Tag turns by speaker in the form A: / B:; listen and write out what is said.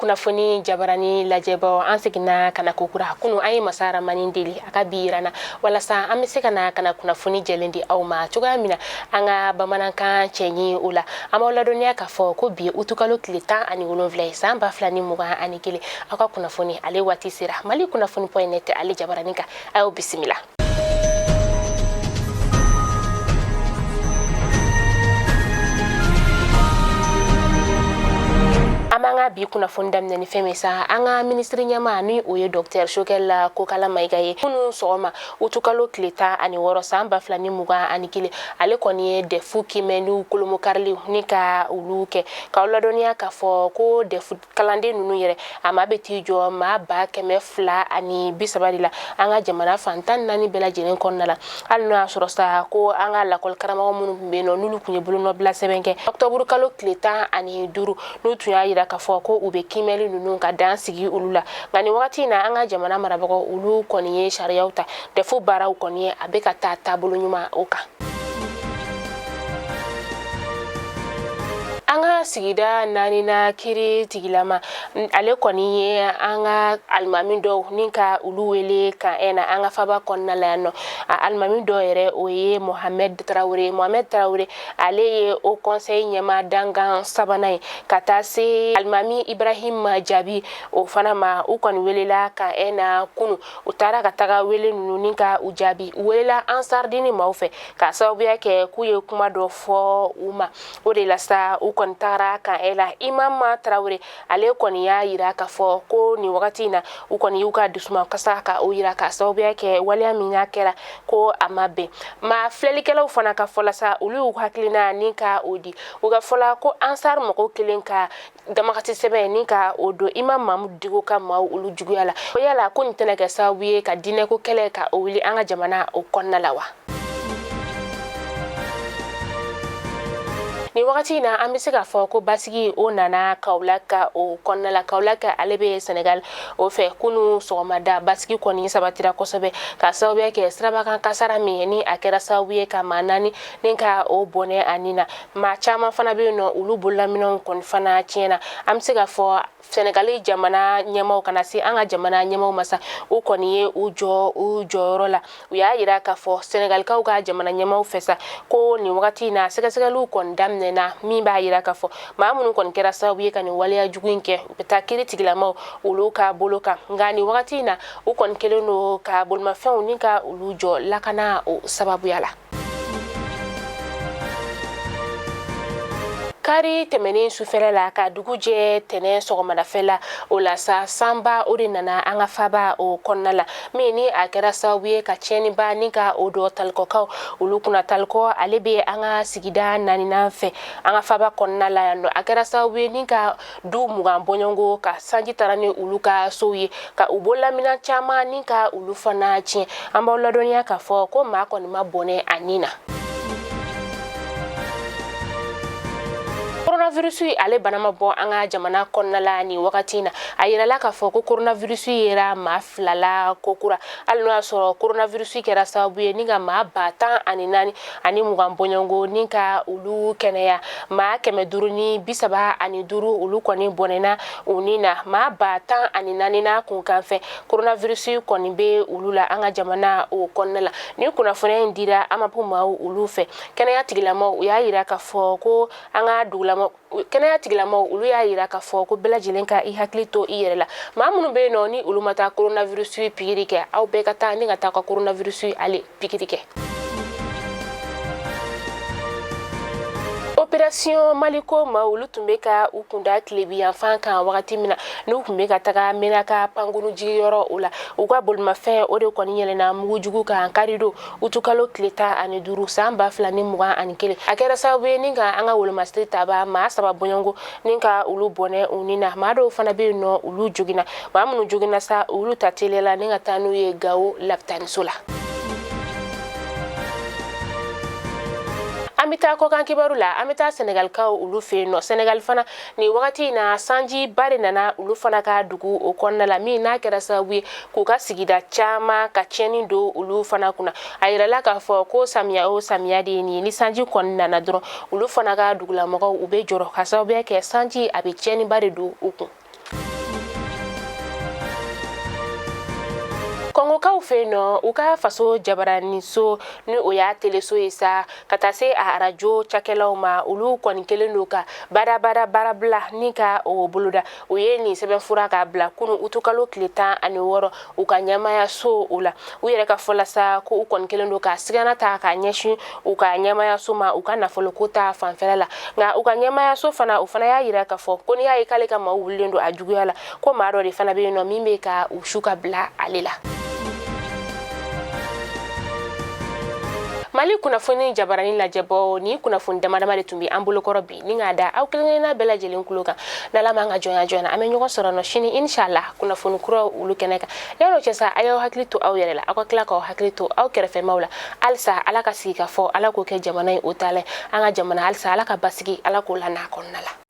A: kunnafoni jabarani lajɛbɔ an seginna kana kokura kunu an ye masara manin deli aka birana walasa an bɛ se kana kunnafoni jɛlen di aw ma cogoya min na an ka bamanankan cɛɲi o la an b'aw ladɔnniya k'a fɔ ko bi utukalo tile 17 ye san 2021 aw ka kunnafoni ale waati sera mali kunnafoni.net ale jabarani kan a y'o bisimila. Amanga bi kunnafoni daminɛ ni fɛn min sa an ka ministre ɲɛma ni o ye Dr Choguel Kokala Mayiga ye kunu sɔgɔma utukalo tile 16 san 2021 ale kɔni ye defu kimɛniw kolomokarili ni ka ulu kɛ k'aw ladɔnniya k'a fɔ ko defu kalanden ninnu yɛrɛ a ma bɛ t'i jɔ maa 230 la an ka jamana fan 14 bɛɛ lajɛlen kɔnɔna la hali n'o y'a sɔrɔ sa ko an ka lakɔli karamɔgɔ minnu tun bɛ yen nɔ n'olu tun ye bolonɔbila sɛbɛn kɛ octobre kalo tile 15 n'u tun y'a yira k'a fɔ ko u bɛ kimɛli ninnu ka dan sigi olu la nka nin wagati in na an ka jamana marabagaw olu kɔni ye sariyaw ta defu baaraw kɔni ye a bɛ ka taa taabolo ɲuman o kan. An ka sigida 4nan kiri tigilama ale kɔni ye an ka alimami dɔw ni ka ulu wele kan na an ka faba kɔnɔna la yan nɔ a alimami dɔw yɛrɛ o ye Mohamed Traoré ale ye o conseil ɲɛma dangan sabanan ye ka taa se alimami Ibrahim Jabi o fana ma u kɔni welela kan na kunu u taara ka taga wele ninnu ni ka u jaabi u welela ansardini maaw fɛ ka sababuya kɛ k'u ye kuma dɔ fɔ u ma o de la sa u kɔni taara kan la Imam Traoré ale kɔni y'a yira k'a fɔ ko nin wagati in na u kɔni y'u ka dusuma kasa ka o yira ka sababuya kɛ waleya min y'a kɛra ko a ma bɛn ma filɛlikɛlaw fana ka fɔla sa olu y'u hakilina ni ka o di u ka fɔla ko ansar mɔgɔw kelen ka damakasi sɛbɛn ni ka o don Imam Mamudu Diko ka maaw olu juguya la o yala ko nin tɛna kɛ sababu ye ka diinɛko kɛlɛ ka o wuli an ka jamana o kɔnɔna la wa. Ni wagati in na an bɛ se k'a fɔ ko basigi o nana Kaolack o kɔnɔna la Kaolack ale bɛ Senegal o fɛ kunu sɔgɔmada basigi kɔni sabatira kosɛbɛ ka sababuya kɛ sirabakan kasara min ni a kɛra sababu ye ka maa 4 ni ka o bɔnɛ a nin na maa caman fana bɛ yen nɔ olu bololaminɛw kɔni fana tiɲɛna an bɛ se k'a fɔ Senegali jamana ɲɛmaw kana se an ka jamana ɲɛmaw ma sa u kɔni ye u jɔyɔrɔ la u y'a yira k'a fɔ Senegalikaw ka jamana ɲɛmaw fɛ sa ko nin wagati in na sɛgɛsɛgɛliw kɔni daminɛna min b'a yira k'a fɔ maa minnu kɔni kɛra sababu ye ka nin waleya jugu in kɛ u bɛ taa kiiri tigilamaw olu ka bolo kan nka nin wagati in na u kɔni kɛlen don ka bolimafɛnw ni ka olu jɔ lakana o sababuya la. Kari tɛmɛnen sufɛla la ka dugu jɛ tɛnɛn sɔgɔmadafɛ la o la sa sanba o de nana an ka faba o kɔnɔna la min ni a kɛra sababu ye ka tiɲɛniba ni ka o dɔ talikɔkaw olu kunna talikɔ ale bɛ an ka sigida 4nan fɛ an ka faba kɔnɔna la yan nɔ a kɛra sababu ye ni ka du 20 bɔɲɔngo ka sanji taara ni olu ka sow ye ka u bololaminɛ caman ni ka olu fana tiɲɛ an b'aw ladɔnniya k'a fɔ ko maa kɔni ma bɔnɛ a nin na. Coronavirus ale bana ma bɔ an ka jamana kɔnɔna la ni wagati in na a yirala k'a fɔ ko coronavirus yera maa 2 la kokura hali n'o y'a sɔrɔ coronavirus kɛra sababu ye ni ka maa 14 ani 20 bɔɲɔngo ni ka olu kɛnɛya maa 535 olu kɔni bɔnɛna u ni na maa 14 na kunkan fɛ coronavirus kɔni bɛ olu la an ka jamana o kɔnɔna la ni kunnafoniya in dira an ma bɔ maaw olu fɛ kɛnɛya tigilamaw u y'a yira k'a fɔ ko an ka kɛnɛya tigilamaw olu y'a yira k'a fɔ ko bɛɛ lajɛlen ka i hakili to i yɛrɛ la maa minnu bɛ yen nɔ ni olu ma taa coronavirus pikiri kɛ aw bɛɛ ka taa ni ka taa ka coronavirus ale pikiri kɛ. Opération Maliko ma olu tun bɛ ka u kunda tilebiyanfan kan wagati min na n'u tun bɛ ka taga Menaka pankuru jigiyɔrɔ o la u ka bolimafɛn o de kɔni yɛlɛnna mugujugu kan karido utukalo tile 15 san 2021 a kɛra sababu ye ni ka an ka wolomasiri taba maa 3 bɔɲɔngo ni ka olu bɔnɛ u ni na maa dɔw fana bɛ yen nɔ olu joginna maa minnu joginna sa olu ta teliyala ni ka taa n'u ye Gawo lapitaniso la. An bɛ taa kɔkan kibaru la an bɛ taa Senegalikaw olu fɛ yen nɔ Senegal fana ni wagati in na sanji ba de nana olu fana ka dugu o kɔnɔna la min n'a kɛra sababu ye k'u ka sigida caman ka tiɲɛni don olu fana kunna a yirala k'a fɔ ko samiya o samiya de ye nin ye ni sanji kɔni nana dɔrɔn olu fana ka dugulamɔgɔw u bɛ jɔrɔ ka sababuya kɛ sanji a bɛ tiɲɛniba de don u kun. fe no u ka faso jabarani so ni o ya teleso isa kata se a radio chakelaw ma ulu kon kelen do ka bara bla ni ka o buluda o ye ni sebe fura ka bla kunu utukalo kleta ani woro u ka nyamaya so ula u yere ka fola sa ko u kon kelen do ka sigana ta ka nyeshi u ka nyamaya so ma u ka na folo kota fanfela nga u ka nyamaya so fana u fana ya yira ka fo ko ni ya ikale ka ma wulendo ajuguyala ko ma do de fana be no mimbe ka u shuka bla alela. Mali kunnafoni jabarani lajɛbɔ ni kunnafoni damadama de tun bɛ an bolokɔrɔ bi ni k'a da aw kelenkelenna bɛɛ lajɛlen kulo kan n'Ala ma an ka jɔnya an bɛ ɲɔgɔn sɔrɔ nɔ sini inshallah kunnafoni kura olu kɛnɛ kan yalɔ cɛ sa a y'aw hakili to aw yɛrɛ la aw ka tila k'aw hakili to aw kɛrɛfɛmaw la halisa Ala ka sigi ka fɔ Ala k'o kɛ jamana in o taala an ka jamana halisa Ala ka basigi Ala k'o la n'a kɔnɔna la.